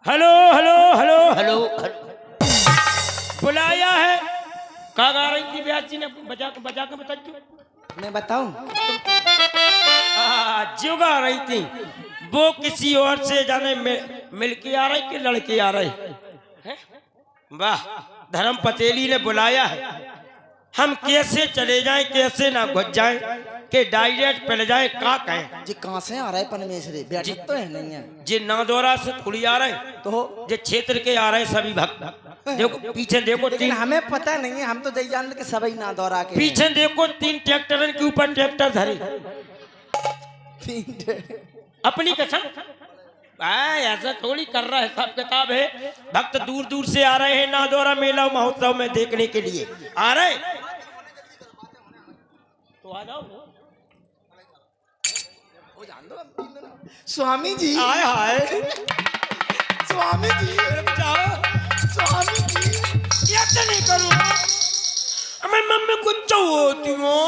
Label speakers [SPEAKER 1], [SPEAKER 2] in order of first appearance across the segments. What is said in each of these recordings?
[SPEAKER 1] Hello hello hello hello बुलाया है। कहाँ गा रही थी ब्याजी ने? बजा के बता क्यों?
[SPEAKER 2] मैं बताऊं?
[SPEAKER 1] जो गा रही थी वो किसी और से जाने मिल के आ रही कि लड़के आ रहे हैं? वाह, धर्म पतेली ने बुलाया है। हम कैसे चले जाएं, कैसे ना घुस जाएं कि डायरेक्ट पहले जाए का कहें।
[SPEAKER 2] जी कहाँ से आ रहा है परमेश्वरी? बैठक तो है नहीं है।
[SPEAKER 1] जे नादौरा से थोड़ी आ रहे
[SPEAKER 2] तो
[SPEAKER 1] जे क्षेत्र के आ रहे सभी भक्त। देखो पीछे देखो,
[SPEAKER 2] लेकिन
[SPEAKER 1] तीन
[SPEAKER 2] हमें पता नहीं है, हम तो यही जान कि सभी ना दौरा के
[SPEAKER 1] पीछे देखो, 3 ट्रैक्टर के ऊपर ट्रैक्टर धरे अपनी कसम। ऐसा थोड़ी कर रहा है, सब किताब है। भक्त दूर दूर से आ रहे हैं नादौरा मेला महोत्सव में देखने के लिए आ रहे। तो आ जाओ।
[SPEAKER 2] स्वामी जी,
[SPEAKER 1] हाय हाय
[SPEAKER 2] स्वामी जी,
[SPEAKER 1] जाओ।
[SPEAKER 2] स्वामी जी,
[SPEAKER 1] ऐसा नहीं करूँगा। मैं मम्मी कुछ होती हूँ।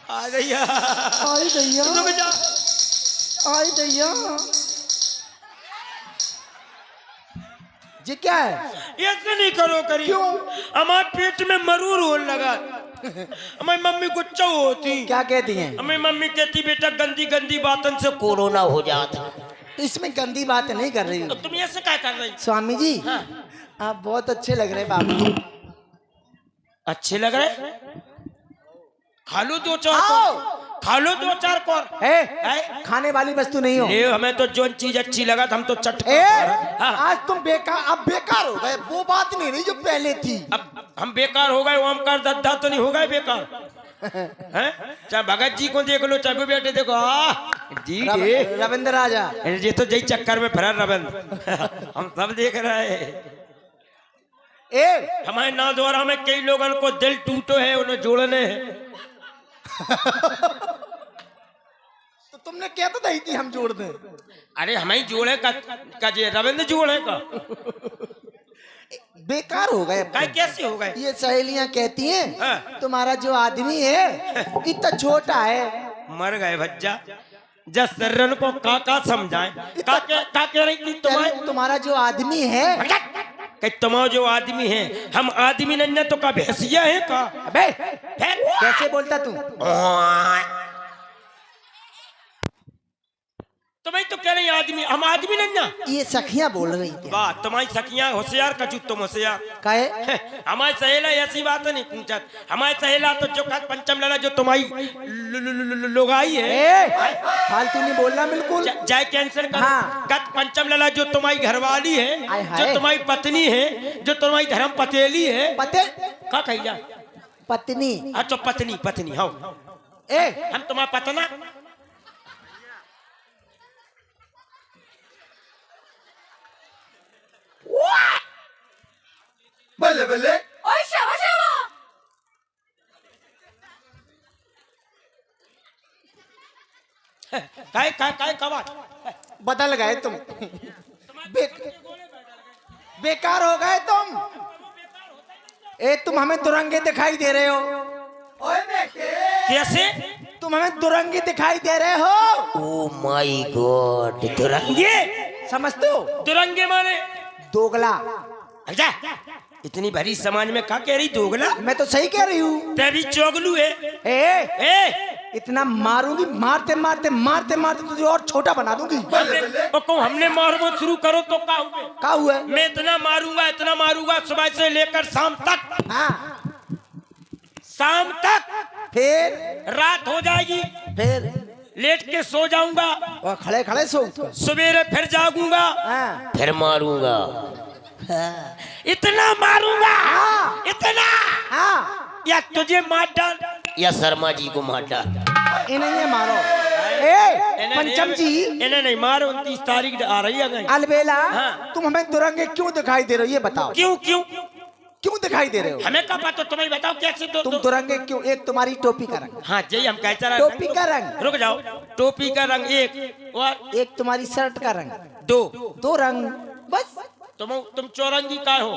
[SPEAKER 1] आ गया।
[SPEAKER 2] आई दैया,
[SPEAKER 1] रुक जा।
[SPEAKER 2] आई दैया। जी क्या है?
[SPEAKER 1] ऐसे नहीं करो करी।
[SPEAKER 2] क्यों?
[SPEAKER 1] हमारे पेट में मरूर होने लगा। हमारी मम्मी गुच्चा होती।
[SPEAKER 2] क्या कहती हैं?
[SPEAKER 1] हमारी मम्मी कहती बेटा गंदी गंदी बातों से कोरोना हो जाता।
[SPEAKER 2] इसमें गंदी बात नहीं कर रही
[SPEAKER 1] तो
[SPEAKER 2] हूँ।
[SPEAKER 1] तुम ऐसे क्या कर रही?
[SPEAKER 2] स्वामी जी,
[SPEAKER 1] हाँ।
[SPEAKER 2] आप बहुत अच्छे लग रहे हैं बाबू।
[SPEAKER 1] अच्छे लग रहे? खा लो 2-4
[SPEAKER 2] आओ।
[SPEAKER 1] खा लो 2-4 कौर।
[SPEAKER 2] ए, खाने वाली वस्तु नहीं हो।
[SPEAKER 1] ले, हमें तो जो चीज अच्छी लगा हम तो चट।
[SPEAKER 2] ए,
[SPEAKER 1] हाँ।
[SPEAKER 2] आज तुम बेकार, अब बेकार हो गए। वो बात नहीं रही जो पहले थी।
[SPEAKER 1] अब हम बेकार हो गए, ओमकार दद्दा तो नहीं हो गए बेकार हैं? चाहे भगत जी को देख लो, चाहे बेटे देखो। जी
[SPEAKER 2] रविंद्र राजा,
[SPEAKER 1] ये तो जई चक्कर में फिर रविंद्र हम सब देख रहे हैं।
[SPEAKER 2] ए
[SPEAKER 1] हमारे नादौरा में कई लोगों को दिल टूटो है, उन्हें जोड़ने हैं।
[SPEAKER 2] तो तुमने क्या तो नहीं थी हम जोड़ दें?
[SPEAKER 1] अरे हमें जोड़े का जे रविंद्र जोड़े का
[SPEAKER 2] बेकार हो गए।
[SPEAKER 1] काय कैसे हो गए?
[SPEAKER 2] ये सहेलियां कहती हैं
[SPEAKER 1] हाँ।
[SPEAKER 2] तुम्हारा जो आदमी है इतना छोटा है।
[SPEAKER 1] मर गए भज्जा। जस सर्रन को का समझाएं। का कह रही थी तुम्हारे?
[SPEAKER 2] तुम्हारा जो आदमी है,
[SPEAKER 1] कि तुम्हारा जो आदमी है, हम आदमी नहीं तो का भैंसिया है का?
[SPEAKER 2] अबे कैसे बोलता तू?
[SPEAKER 1] तुम्हें तो कह रही आदमी, हम आदमी नहीं ना।
[SPEAKER 2] ये सखियां बोल रही थी।
[SPEAKER 1] वाह, तुम्हारी सखियां होशियार कचू, तुम होशियार।
[SPEAKER 2] काहे?
[SPEAKER 1] हमारे सहेला ऐसी बात नहीं पूछा। हमारे सहेला तो जो पंचम लड़ा जो तुम्हारी लोगाई है।
[SPEAKER 2] फालतू नहीं बोलना बिल्कुल।
[SPEAKER 1] जाए कैंसर का।
[SPEAKER 2] हाँ।
[SPEAKER 1] कत पंचम लड़ा जो तुम्हारी घरवाली है,
[SPEAKER 2] आय हाय।
[SPEAKER 1] जो तुम्हारी पत्नी है, जो तुम्हारी धर्म पतेली है।
[SPEAKER 2] पते
[SPEAKER 1] का कहिया?
[SPEAKER 2] पत्नी।
[SPEAKER 1] अच्छा पत्नी, पत्नी हो।
[SPEAKER 2] ए
[SPEAKER 1] हम तुम्हारा पतना।
[SPEAKER 2] बल्ले बल्ले।
[SPEAKER 3] ओए शाबा शाबा।
[SPEAKER 1] काय काय काय कवा?
[SPEAKER 2] बदल गए तुम। बेकार हो गए तुम। ए तुम हमें दुरंगे दिखाई दे रहे हो। ओए बेटे,
[SPEAKER 1] कैसे?
[SPEAKER 2] तुम हमें दुरंगी दिखाई दे रहे हो।
[SPEAKER 1] ओ माय गॉड, दुरंगे
[SPEAKER 2] समझते हो?
[SPEAKER 1] दुरंगे माने
[SPEAKER 2] दोगला।
[SPEAKER 1] अच्छा, इतनी भरी समाज में का कह रही दोगला?
[SPEAKER 2] मैं तो सही कह रही हूँ।
[SPEAKER 1] तेरी चोगलू है।
[SPEAKER 2] ए इतना मारूंगी, मारते मारते मारते मारते तुझे और छोटा बना दूंगी।
[SPEAKER 1] हमने मारना शुरू करो तो का हुए?
[SPEAKER 2] क्या हुआ?
[SPEAKER 1] मैं इतना मारूंगा सुबह से लेकर शाम तक।
[SPEAKER 2] हाँ,
[SPEAKER 1] शाम तक
[SPEAKER 2] फिर
[SPEAKER 1] रात हो जाएगी,
[SPEAKER 2] फिर
[SPEAKER 1] लेट के सो जाऊंगा,
[SPEAKER 2] और खड़े खड़े सो।
[SPEAKER 1] सवेरे फिर जागूंगा,
[SPEAKER 2] हाँ,
[SPEAKER 1] फिर मारूंगा। इतना मारूंगा, इतना।
[SPEAKER 2] हाँ,
[SPEAKER 1] या तुझे मार डाल या शर्मा जी को मार डाल।
[SPEAKER 2] इन्हें ये मारो। ए पंचम जी,
[SPEAKER 1] इन्हें नहीं मारो। 29 तारीख आ रही है।
[SPEAKER 2] अलबेला,
[SPEAKER 1] हाँ।
[SPEAKER 2] तुम हमें दुरंगे क्यों दिखाई दे रहे हो? ये बताओ।
[SPEAKER 1] क्यों क्यों
[SPEAKER 2] क्यों दिखाई दे रहे हो?
[SPEAKER 1] हमें क्या पता, तुम्हें बताओ कैसे?
[SPEAKER 2] तुम दुरंगे क्यों? एक तुम्हारी टोपी का रंग।
[SPEAKER 1] हाँ जी, हम कहते रहे
[SPEAKER 2] टोपी का रंग।
[SPEAKER 1] रुक जाओ। टोपी का रंग एक, और
[SPEAKER 2] एक तुम्हारी शर्ट का रंग।
[SPEAKER 1] दो।
[SPEAKER 2] दो रंग बस।
[SPEAKER 1] तुम चौरंगी का हो?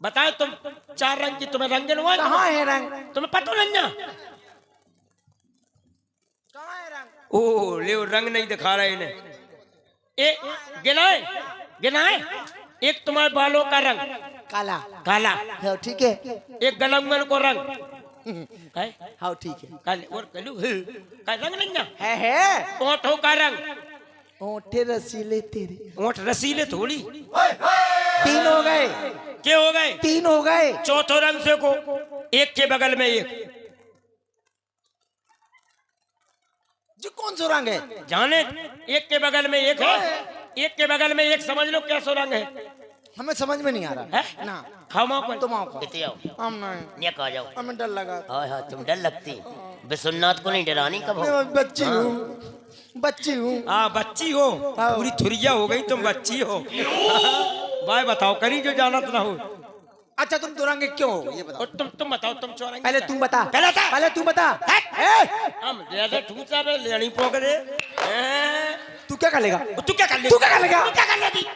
[SPEAKER 1] बताए तुम 4 रंग की, तुम्हें रंगीन हुआ?
[SPEAKER 2] कहाँ है रंग?
[SPEAKER 1] तुम्हें पता नहीं ना?
[SPEAKER 2] कहाँ है रंग?
[SPEAKER 1] ओ ले, रंग नहीं दिखा रहे इन्हें। गिनाए गिनाए। एक तुम्हारे बालों का रंग
[SPEAKER 2] काला।
[SPEAKER 1] काला,
[SPEAKER 2] हाँ ठीक है।
[SPEAKER 1] एक गलंगन को रंग है
[SPEAKER 2] हाँ ठीक है।
[SPEAKER 1] काले और कलू का रंग नहीं
[SPEAKER 2] है।
[SPEAKER 1] ओठों का रंग,
[SPEAKER 2] ओठे रसीले तेरे।
[SPEAKER 1] ओठ रसीले थोड़ी।
[SPEAKER 2] 3 हो गए।
[SPEAKER 1] क्या हो गए?
[SPEAKER 2] 3 हो गए।
[SPEAKER 1] चौथो रंग से को एक के बगल में एक।
[SPEAKER 2] जो कौन सा रंग है?
[SPEAKER 1] जाने एक के बगल में एक है, एक के बगल में एक, समझ लो कैसा रंग है।
[SPEAKER 2] हमें समझ में नहीं आ रहा
[SPEAKER 1] है
[SPEAKER 2] ना।
[SPEAKER 1] खाओ पर
[SPEAKER 2] तुम आओ।
[SPEAKER 3] कितने आओ?
[SPEAKER 2] हम नहीं।
[SPEAKER 3] निया कहा जाओ।
[SPEAKER 2] हमें डर लगा।
[SPEAKER 3] हाँ हाँ तुम डर लगती। बिसुन्नाथ को नहीं डरानी कब हो?
[SPEAKER 2] मैं बच्ची हूँ, बच्ची हूँ।
[SPEAKER 1] हाँ बच्ची हो,
[SPEAKER 2] हाँ।
[SPEAKER 1] पूरी थुरिया हो गई, तुम बच्ची हो। भाई बताओ करी जो जानत ना हो।
[SPEAKER 2] अच्छा तुम दुरंगे क्यों हो ये बताओ।
[SPEAKER 1] और तुम बताओ, तुम चौरंगी।
[SPEAKER 2] पहले तू बता।
[SPEAKER 1] पहले
[SPEAKER 2] तू बता।
[SPEAKER 1] हम ज्यादा ठूसा में लेनी पोक दे।
[SPEAKER 2] तू क्या कर लेगा?
[SPEAKER 1] तू क्या कर ले?
[SPEAKER 2] तू क्या कर लेगा?
[SPEAKER 1] तू क्या कर लेगी?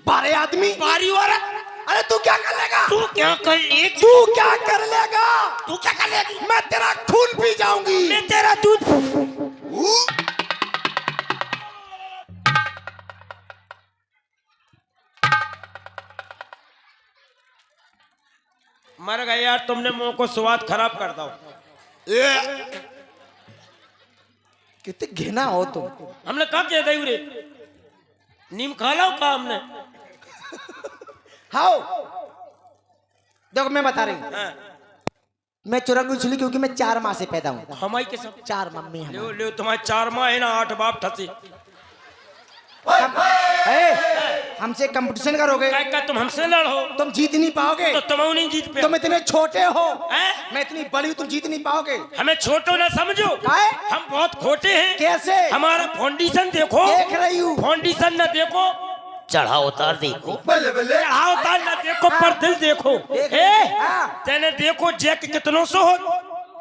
[SPEAKER 2] 12 आदमी।
[SPEAKER 1] बारी औरत।
[SPEAKER 2] अरे तू क्या कर लेगा?
[SPEAKER 1] तू क्या कर लेगी?
[SPEAKER 2] तू क्या कर लेगा?
[SPEAKER 1] तू क्या कर लेगी?
[SPEAKER 2] मैं तेरा खून पी जाऊंगी।
[SPEAKER 1] मैं तेरा दूध। मर गए यार, तुमने मुंह को स्वाद खराब कर दो।
[SPEAKER 2] कितने घिना हो तुम।
[SPEAKER 1] हमने कहा कह दे रे, नीम खा लो का हमने।
[SPEAKER 2] हाँ देखो मैं बता रही हूँ।
[SPEAKER 1] हाँ।
[SPEAKER 2] मैं चुरंगी इसलिए क्योंकि मैं 4 माह से पैदा हूँ।
[SPEAKER 1] हमारी के सब
[SPEAKER 2] 4 मम्मी हमारी।
[SPEAKER 1] ले ले तुम्हारे 4 माह है ना, 8 बाप ठसे।
[SPEAKER 2] हमसे कंपटीशन करोगे?
[SPEAKER 1] क्या तुम हमसे लड़ो?
[SPEAKER 2] तुम जीत नहीं पाओगे।
[SPEAKER 1] तो तुम नहीं जीत पे।
[SPEAKER 2] तुम इतने छोटे हो।
[SPEAKER 1] हैं?
[SPEAKER 2] मैं इतनी बड़ी हूँ, तुम जीत नहीं पाओगे।
[SPEAKER 1] हमें छोटो ना समझो।
[SPEAKER 2] काहे?
[SPEAKER 1] हम बहुत खोटे हैं।
[SPEAKER 2] कैसे?
[SPEAKER 1] हमारा फाउंडेशन देखो।
[SPEAKER 2] देख रही हूँ।
[SPEAKER 1] फाउंडेशन ना देखो,
[SPEAKER 3] चढ़ा उतार देखो।
[SPEAKER 1] चढ़ाव ताल ना देखो, पर दिल देखो।
[SPEAKER 2] हाँ।
[SPEAKER 1] तेने देखो जैक कितनों सो हो।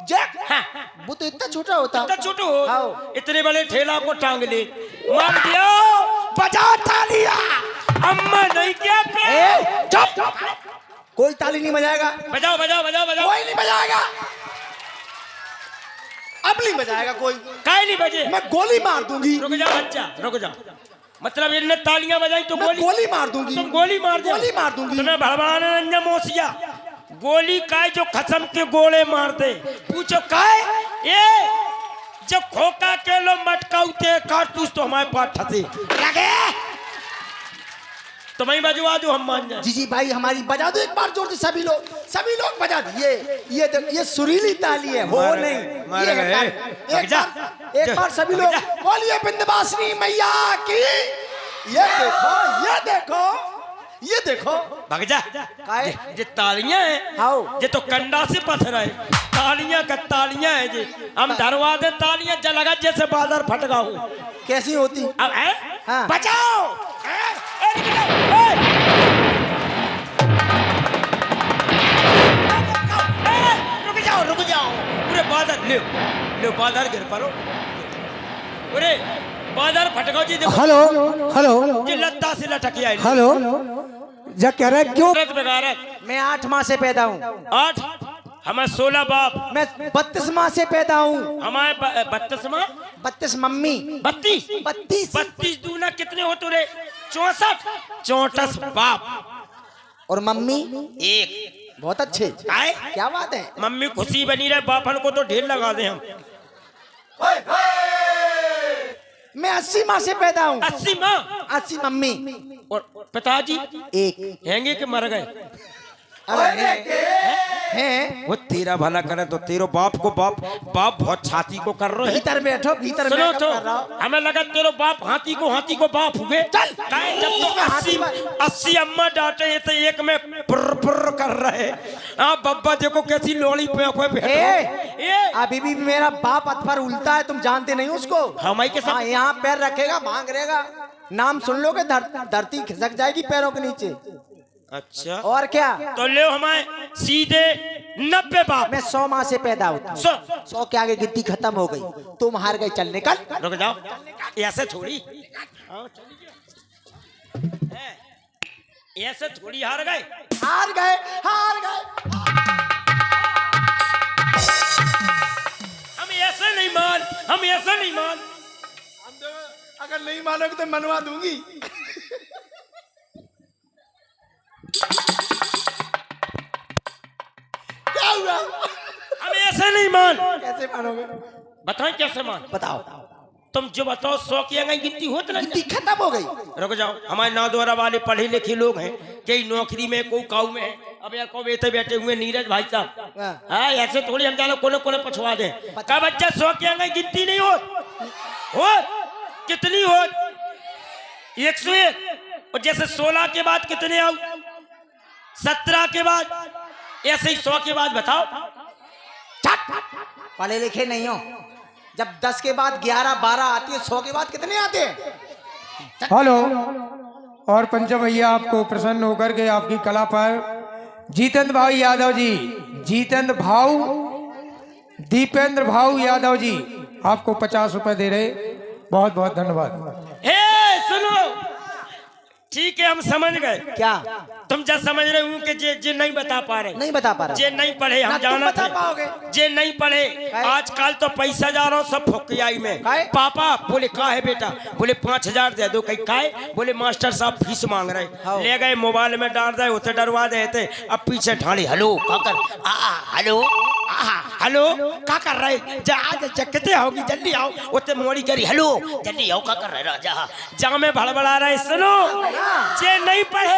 [SPEAKER 2] जैक?
[SPEAKER 1] हाँ।
[SPEAKER 2] वो तो इतना छोटा होता।
[SPEAKER 1] इतना छोटो हो,
[SPEAKER 2] हाँ।
[SPEAKER 1] इतने बड़े ठेला को टांग ले। मार दिया, बजा तालिया। अम्मा नहीं क्या पे?
[SPEAKER 2] चुप। कोई ताली नहीं बजाएगा।
[SPEAKER 1] बजाओ बजाओ बजाओ बजाओ।
[SPEAKER 2] कोई नहीं बजाएगा। अब नहीं बजाएगा कोई।
[SPEAKER 1] काहे नहीं बजे?
[SPEAKER 2] मैं गोली मार दूंगी।
[SPEAKER 1] रुक जा बच्चा, रुक जा। मतलब इनने तालियां बजाई तो
[SPEAKER 2] मैं गोली मार दूंगी।
[SPEAKER 1] तुम गोली मार दो।
[SPEAKER 2] गोली मार दूंगी।
[SPEAKER 1] तुम्हें भड़बड़ाने रंजा मोसिया। गोली काय जो खसम के गोले मारते। पूछो काय? ये जब खोका के लो मटकाउते कारतूस तो हमारे पास ठसे लगे। तुम्हें बजवा दो, हम मान जाए।
[SPEAKER 2] जी भाई हमारी बजा दो एक बार जोर से। सभी लोग बजा दो। ये सुरीली ताली है। हो
[SPEAKER 1] मार-
[SPEAKER 2] नहीं
[SPEAKER 1] मार
[SPEAKER 2] ये
[SPEAKER 1] गए।
[SPEAKER 2] है ताली। एक बार सभी लोग बोलिए विंध्यवासिनी मैया की। ये देखो
[SPEAKER 1] भग जा।
[SPEAKER 2] काहे?
[SPEAKER 1] जे तालियां हैं,
[SPEAKER 2] आओ।
[SPEAKER 1] जे तो कंडा से पत्थर है। तालियां का तालियां है जी। हम धरवा दे तालियां जलगा जैसे बादर फटगा हो।
[SPEAKER 2] कैसी होती?
[SPEAKER 1] अब है?
[SPEAKER 2] हाँ।
[SPEAKER 1] बचाओ। रुक जाओ। पूरे बादर ले बादर गिर पड़ो। पूरे बादर फटकाओ जी। देखो
[SPEAKER 4] हेलो
[SPEAKER 1] जी, लत्ता से लटकी आई।
[SPEAKER 4] हेलो जा कह रहा है क्यों?
[SPEAKER 1] औरत बेगारत।
[SPEAKER 2] मैं 8 माह से पैदा हूँ।
[SPEAKER 1] 8, हमारे 16 बाप।
[SPEAKER 2] मैं 32 माह से पैदा हूँ।
[SPEAKER 1] हमारे 32 माँ,
[SPEAKER 2] 32 मम्मी।
[SPEAKER 1] 32 32 दूना कितने हो तुरे? 64 बाप
[SPEAKER 2] और मम्मी
[SPEAKER 3] 1
[SPEAKER 2] बहुत अच्छे।
[SPEAKER 1] काय?
[SPEAKER 2] क्या बात है?
[SPEAKER 1] मम्मी खुशी बनी रहे, बापन को तो ढेर लगा दे हम।
[SPEAKER 2] मैं 80 माह से पैदा हूँ।
[SPEAKER 1] 80 माँ
[SPEAKER 2] 80 मम्मी।
[SPEAKER 1] और पिताजी
[SPEAKER 2] 1
[SPEAKER 1] हैंगे के मर गए।
[SPEAKER 2] हैं?
[SPEAKER 1] वो तेरा भला करे तो तेरो बाप को बाप बहुत छाती को कर रहे।
[SPEAKER 2] भीतर बैठो, भीतर
[SPEAKER 1] सुनो
[SPEAKER 2] बैठो
[SPEAKER 1] तो,
[SPEAKER 2] कर रहा हूं।
[SPEAKER 1] हमें लगा तेरो बाप हाथी को बाप हुए।
[SPEAKER 2] चल।
[SPEAKER 1] जब तो 80 अम्मा डांटे हैं तो एक में पुर कर रहे। आप बब्बा देखो कैसी लोड़ी पे बैठे।
[SPEAKER 2] अभी भी मेरा बाप अथवर उल्टा है, तुम जानते नहीं उसको।
[SPEAKER 1] हमारे के साथ
[SPEAKER 2] यहाँ पैर रखेगा भांग रहेगा। नाम सुन लोगे धरती खिसक जाएगी पैरों के नीचे।
[SPEAKER 1] अच्छा
[SPEAKER 2] और क्या?
[SPEAKER 1] तो ले हमारे सीधे 90 बाप।
[SPEAKER 2] मैं 100 माह से पैदा हूँ। 100 के आगे गिनती खत्म हो गई। तुम हार गए, चल निकल।
[SPEAKER 1] रुक जाओ, ऐसे थोड़ी ऐसे थोड़ी हार गए।
[SPEAKER 2] हार गए।
[SPEAKER 1] हम ऐसे नहीं मान।
[SPEAKER 2] अगर नहीं मानोगे तो मनवा दूंगी। क्या हुआ?
[SPEAKER 1] हम ऐसे नहीं मान।
[SPEAKER 2] कैसे मानोगे?
[SPEAKER 1] बताएं कैसे मान?
[SPEAKER 2] बताओ।
[SPEAKER 1] तुम जो बताओ 100 की अगर गिनती होती ना।
[SPEAKER 2] गिनती खत्म हो गई।
[SPEAKER 1] रुक जाओ, हमारे नादौरा वाले पढ़े लिखे लोग हैं, कई नौकरी में कोई काऊ में है। अब यार को बैठे हुए नीरज भाई साहब, हाँ ऐसे थोड़ी हम जानो कोने कोने पछवा दें। का बच्चा 100 की अगर गिनती नहीं हो कितनी हो? 101। और जैसे 16 के बाद कितने आओ? 17 के बाद, ऐसे ही 100 के बाद बताओ।
[SPEAKER 2] पढ़े लिखे नहीं हो। जब 10 के बाद 11 12 आती है, 100 के बाद कितने आते हैं?
[SPEAKER 4] हेलो। और पंचम भैया आपको प्रसन्न होकर के आपकी कला पर जीतेंद्र भाई यादव जी, जीतेंद्र भाऊ, दीपेंद्र भाऊ यादव जी आपको 50 रुपए दे रहे। बहुत बहुत धन्यवाद।
[SPEAKER 1] हे सुनो, ठीक है हम समझ गए।
[SPEAKER 2] क्या
[SPEAKER 1] तुम जब समझ रहे हो कि जे नहीं बता पा रहे,
[SPEAKER 2] नहीं बता पा रहा?
[SPEAKER 1] जे नहीं पढ़े हम
[SPEAKER 2] ना तुम
[SPEAKER 1] जाना
[SPEAKER 2] बता
[SPEAKER 1] थे।
[SPEAKER 2] पाओगे।
[SPEAKER 1] जे नहीं पढ़े आजकल तो पैसा जा रहा हूँ सब फुकियाई में।
[SPEAKER 2] काहे?
[SPEAKER 1] पापा बोले का है बेटा? बोले 5000 दे दो। कहीं काहे? बोले मास्टर साहब फीस मांग रहे।
[SPEAKER 2] हाँ।
[SPEAKER 1] ले गए मोबाइल में डाल रहे होते, डरवा देते। अब पीछे ढाली हेलो का कर, हेलो हेलो का कर रहे? जा कितने आओगी? जल्दी आओ। उतने मोड़ी करी हेलो जल्दी आओ का कर रहे राजा। जा में भड़बड़ा रहे। सुनो, जे नहीं पढ़े